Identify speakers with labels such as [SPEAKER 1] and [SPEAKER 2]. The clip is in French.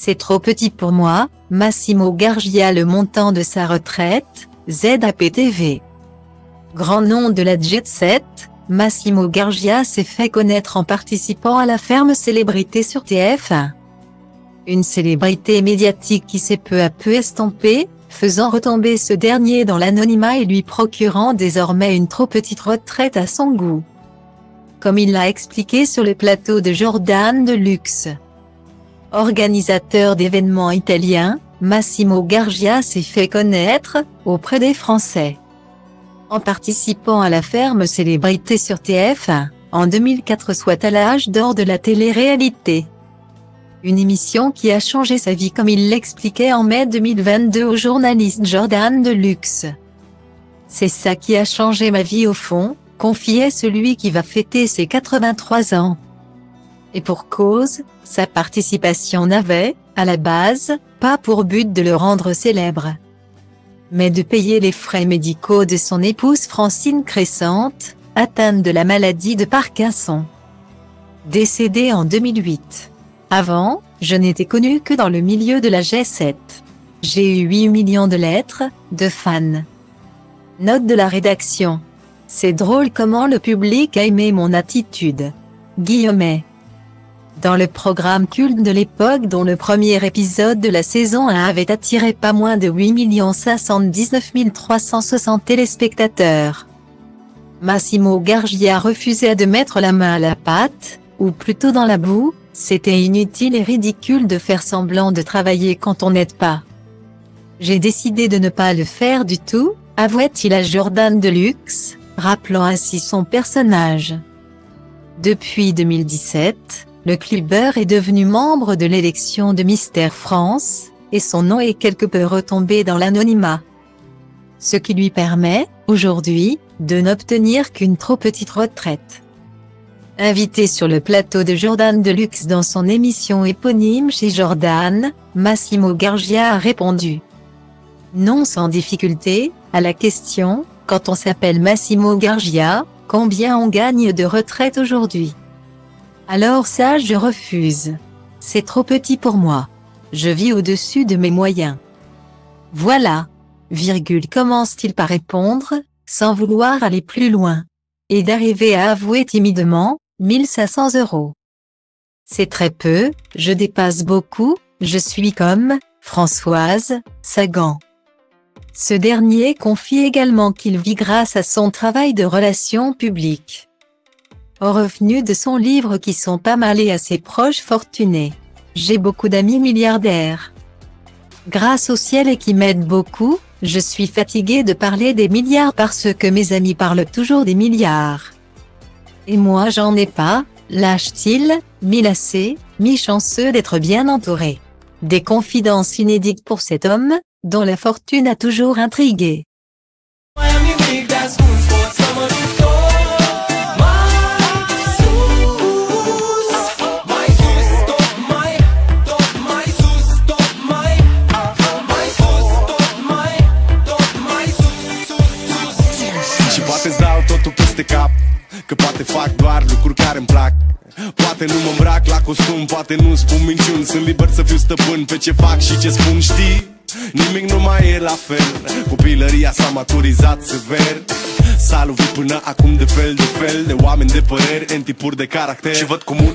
[SPEAKER 1] C'est trop petit pour moi, Massimo Gargia. Le montant de sa retraite, ZAPTV. Grand nom de la jet set, Massimo Gargia s'est fait connaître en participant à la ferme célébrité sur TF1. Une célébrité médiatique qui s'est peu à peu estompée, faisant retomber ce dernier dans l'anonymat et lui procurant désormais une trop petite retraite à son goût. Comme il l'a expliqué sur le plateau de Jordan Deluxe. Organisateur d'événements italiens, Massimo Gargia s'est fait connaître auprès des Français en participant à la ferme célébrité sur TF1, en 2004, soit à l'âge d'or de la télé-réalité. Une émission qui a changé sa vie, comme il l'expliquait en mai 2022 au journaliste Jordan Deluxe. C'est ça qui a changé ma vie au fond, confiait celui qui va fêter ses 83 ans. Et pour cause, sa participation n'avait, à la base, pas pour but de le rendre célèbre, mais de payer les frais médicaux de son épouse Francine Crescente, atteinte de la maladie de Parkinson, décédée en 2008. Avant, je n'étais connue que dans le milieu de la G7. J'ai eu 8 millions de lettres, de fans. Note de la rédaction. C'est drôle comment le public a aimé mon attitude. Guillemets. Dans le programme culte de l'époque, dont le premier épisode de la saison 1 avait attiré pas moins de 8 519 360 téléspectateurs. Massimo Gargia refusait de mettre la main à la pâte, ou plutôt dans la boue. C'était inutile et ridicule de faire semblant de travailler quand on n'aide pas. J'ai décidé de ne pas le faire du tout, avouait-il à Jordan Deluxe, rappelant ainsi son personnage. Depuis 2017, le clubbeur est devenu membre de l'élection de Mister France, et son nom est quelque peu retombé dans l'anonymat. Ce qui lui permet, aujourd'hui, de n'obtenir qu'une trop petite retraite. Invité sur le plateau de Jordan Deluxe dans son émission éponyme chez Jordan, Massimo Gargia a répondu non sans difficulté à la question « Quand on s'appelle Massimo Gargia, combien on gagne de retraite aujourd'hui ?» Alors ça, je refuse. C'est trop petit pour moi. Je vis au-dessus de mes moyens. Voilà. Commence-t-il par répondre, sans vouloir aller plus loin, et d'arriver à avouer timidement 1500 €. C'est très peu, je dépasse beaucoup, je suis comme Françoise Sagan. Ce dernier confie également qu'il vit grâce à son travail de relations publiques, aux revenus de son livre qui sont pas mal et à ses proches fortunés. J'ai beaucoup d'amis milliardaires, grâce au ciel, et qui m'aident beaucoup. Je suis fatigué de parler des milliards parce que mes amis parlent toujours des milliards. Et moi j'en ai pas, lâche-t-il, mi-lassé, mi-chanceux d'être bien entouré. Des confidences inédites pour cet homme, dont la fortune a toujours intrigué.
[SPEAKER 2] Poate-ți dau totul peste cap, că poate fac doar lucruri care îmi plac. Poate nu mă îmbrac la costum, poate nu spun minciuni. Sunt liber să fiu stăpân pe ce fac și ce spun, știi? Nimic nu mai e la fel, copilăria s-a maturizat sever. S-a lovit până acum de fel de oameni de păreri, în tipuri de caracter. Și văd cum